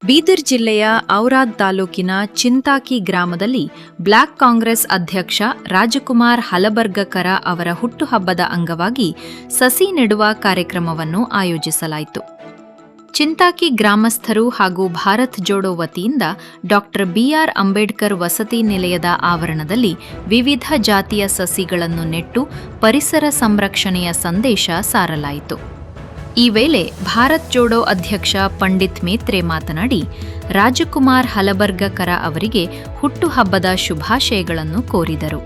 ಬೀದರ್ ಜಿಲ್ಲೆಯ ಔರಾದ್ ತಾಲೂಕಿನ ಚಿಂತಾಕಿ ಗ್ರಾಮದಲ್ಲಿ ಬ್ಲಾಕ್ ಕಾಂಗ್ರೆಸ್ ಅಧ್ಯಕ್ಷ ರಾಜಕುಮಾರ್ ಹಲಬರ್ಗಕರ ಅವರ ಹುಟ್ಟುಹಬ್ಬದ ಅಂಗವಾಗಿ ಸಸಿ ನೆಡುವ ಕಾರ್ಯಕ್ರಮವನ್ನು ಆಯೋಜಿಸಲಾಯಿತು. ಚಿಂತಾಕಿ ಗ್ರಾಮಸ್ಥರು ಹಾಗೂ ಭಾರತ್ ಜೋಡೋ ವತಿಯಿಂದ ಡಾಕ್ಟರ್ ಬಿಆರ್ ಅಂಬೇಡ್ಕರ್ ವಸತಿ ನಿಲಯದ ಆವರಣದಲ್ಲಿ ವಿವಿಧ ಜಾತಿಯ ಸಸಿಗಳನ್ನು ನೆಟ್ಟು ಪರಿಸರ ಸಂರಕ್ಷಣೆಯ ಸಂದೇಶ ಸಾರಲಾಯಿತು. ಈ ವೇಳೆ ಭಾರತ್ ಜೋಡೋ ಅಧ್ಯಕ್ಷ ಪಂಡಿತ್ ಮೇತ್ರೆ ಮಾತನಾಡಿ, ರಾಜಕುಮಾರ್ ಹಲಬರ್ಗಕರ ಅವರಿಗೆ ಹುಟ್ಟುಹಬ್ಬದ ಶುಭಾಶಯಗಳನ್ನು ಕೋರಿದರು.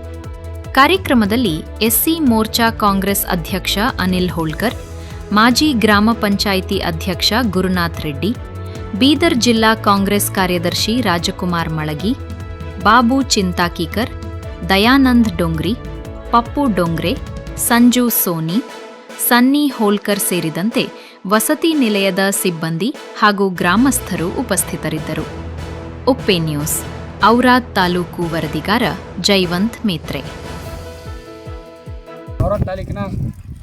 ಕಾರ್ಯಕ್ರಮದಲ್ಲಿ ಎಸ್ಸಿ ಮೋರ್ಚಾ ಕಾಂಗ್ರೆಸ್ ಅಧ್ಯಕ್ಷ ಅನಿಲ್ ಹೋಳ್ಕರ್, ಮಾಜಿ ಗ್ರಾಮ ಪಂಚಾಯಿತಿ ಅಧ್ಯಕ್ಷ ಗುರುನಾಥ್ ರೆಡ್ಡಿ, ಬೀದರ್ ಜಿಲ್ಲಾ ಕಾಂಗ್ರೆಸ್ ಕಾರ್ಯದರ್ಶಿ ರಾಜಕುಮಾರ್ ಮಳಗಿ, ಬಾಬು ಚಿಂತಾಕಿಕರ್, ದಯಾನಂದ್ ಡೊಂಗ್ರಿ, ಪಪ್ಪು ಡೊಂಗ್ರೆ, ಸಂಜು ಸೋನಿ, ಸನ್ನಿ ಹೋಳ್ಕರ್ ಸೇರಿದಂತೆ ವಸತಿ ನಿಲಯದ ಸಿಬ್ಬಂದಿ ಹಾಗೂ ಗ್ರಾಮಸ್ಥರು ಉಪಸ್ಥಿತರಿದ್ದರು. ಉಪ್ಪೆ ನ್ಯೂಸ್, ಔರಾದ್ ತಾಲೂಕು ವರದಿಗಾರ ಜೈವಂತ್ ಮೇತ್ರೆ. ಔರಾದ್ ತಾಲೂಕಿನ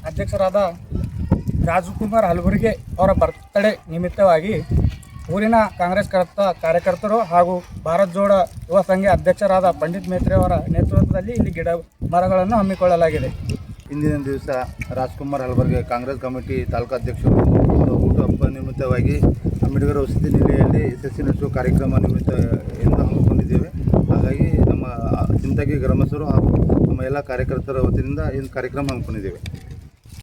ಅಧ್ಯಕ್ಷರಾದ ರಾಜಕುಮಾರ್ ಹಲಬರ್ಗೆ ಅವರ ಬರ್ತ್ಡೇ ನಿಮಿತ್ತವಾಗಿ ಊರಿನ ಕಾಂಗ್ರೆಸ್ ಕಾರ್ಯಕರ್ತರು ಹಾಗೂ ಭಾರತ್ ಜೋಡೋ ಯುವ ಸಂಘ ಅಧ್ಯಕ್ಷರಾದ ಪಂಡಿತ್ ಮೇತ್ರೆ ಅವರ ನೇತೃತ್ವದಲ್ಲಿ ಇಲ್ಲಿ ಗಿಡ ಮರಗಳನ್ನು ಹಮ್ಮಿಕೊಳ್ಳಲಾಗಿದೆ. ಇಂದಿನ ದಿವಸ ರಾಜಕುಮಾರ್ ಹಲಬರ್ಗೆ ಕಾಂಗ್ರೆಸ್ ಕಮಿಟಿ ತಾಲೂಕು ಅಧ್ಯಕ್ಷರು ಹುಟ್ಟುಹಬ್ಬ ನಿಮಿತ್ತವಾಗಿ ಅಂಬೇಡ್ಕರ್ ವಸತಿ ನಿಲಯದಲ್ಲಿ ಸಸಿ ನೆಡುವ ಕಾರ್ಯಕ್ರಮ ನಿಮಿತ್ತ ಎಂದು ಹಮ್ಮಿಕೊಂಡಿದ್ದೇವೆ. ಹಾಗಾಗಿ ನಮ್ಮ ಚಿಂತಾಗಿ ಗ್ರಾಮಸ್ಥರು ಹಾಗೂ ನಮ್ಮ ಎಲ್ಲ ಕಾರ್ಯಕರ್ತರ ವತಿಯಿಂದ ಈ ಕಾರ್ಯಕ್ರಮ ಹಮ್ಮಿಕೊಂಡಿದ್ದೇವೆ.